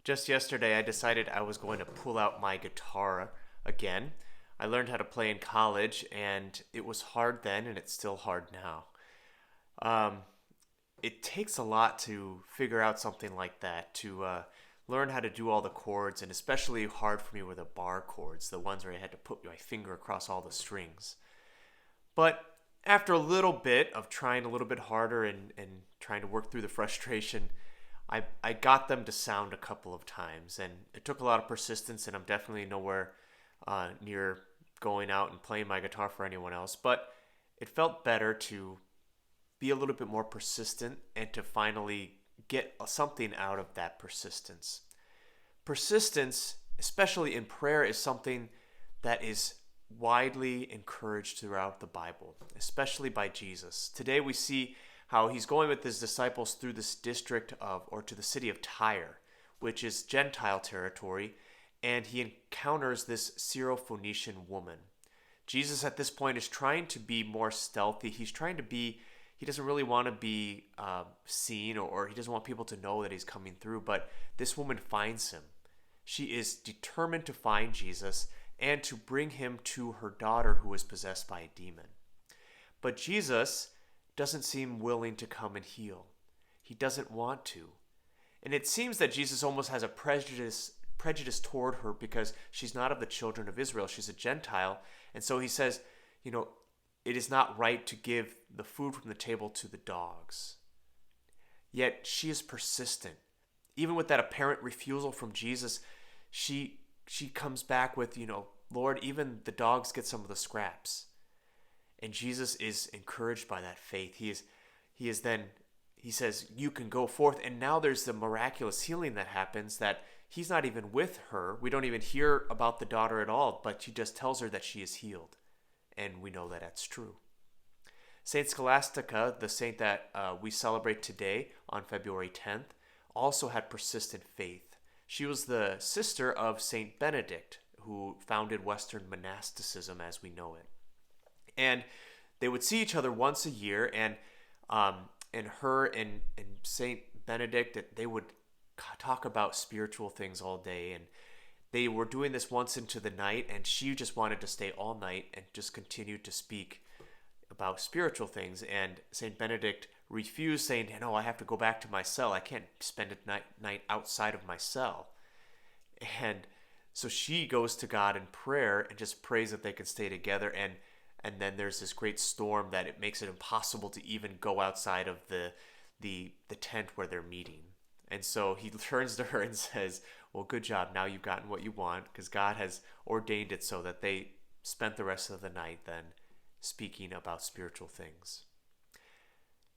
Just yesterday, I decided I was going to pull out my guitar again. I learned how to play in college, and it was hard then, and it's still hard now. Um, it takes a lot to figure out something like that, to learn how to do all the chords, and especially hard for me were the bar chords, the ones where I had to put my finger across all the strings. But after a little bit of trying a little bit harder and trying to work through the frustration, I got them to sound a couple of times. And it took a lot of persistence, and I'm definitely nowhere near going out and playing my guitar for anyone else. But it felt better to be a little bit more persistent and to finally get something out of that persistence. Persistence, especially in prayer, is something that is widely encouraged throughout the Bible, especially by Jesus. Today we see how he's going with his disciples through this district of, or to the city of Tyre, which is Gentile territory, and he encounters this Syrophoenician woman. Jesus at this point is trying to be more stealthy. He doesn't really want to be seen, or he doesn't want people to know that he's coming through, but this woman finds him. She is determined to find Jesus and to bring him to her daughter who is possessed by a demon. But Jesus doesn't seem willing to come and heal. He doesn't want to. And it seems that Jesus almost has a prejudice toward her because she's not of the children of Israel. She's a Gentile. And so he says, it is not right to give the food from the table to the dogs. Yet she is persistent. Even with that apparent refusal from Jesus, she comes back with, Lord, even the dogs get some of the scraps. And Jesus is encouraged by that faith. He says, you can go forth. And now there's the miraculous healing that happens that he's not even with her. We don't even hear about the daughter at all, but he just tells her that she is healed. And we know that that's true. Saint Scholastica, the saint that we celebrate today on February 10th, also had persistent faith. She was the sister of Saint Benedict, who founded Western monasticism as we know it. And they would see each other once a year, and her and Saint Benedict, they would talk about spiritual things all day, and they were doing this once into the night, and she just wanted to stay all night and just continue to speak about spiritual things. And Saint Benedict refused, saying, "No, I have to go back to my cell. I can't spend a night outside of my cell." And so she goes to God in prayer and just prays that they can stay together. And then there's this great storm that it makes it impossible to even go outside of the tent where they're meeting. And so he turns to her and says, well, good job. Now you've gotten what you want, because God has ordained it so that they spent the rest of the night then speaking about spiritual things.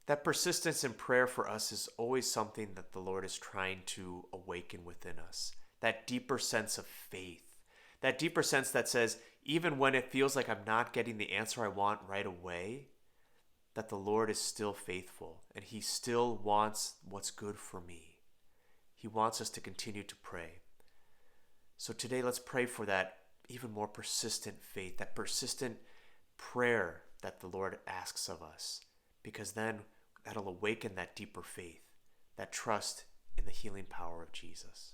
That persistence in prayer for us is always something that the Lord is trying to awaken within us. That deeper sense of faith. That deeper sense that says, even when it feels like I'm not getting the answer I want right away, that the Lord is still faithful and he still wants what's good for me. He wants us to continue to pray. So today let's pray for that even more persistent faith, that persistent prayer that the Lord asks of us, because then that'll awaken that deeper faith, that trust in the healing power of Jesus.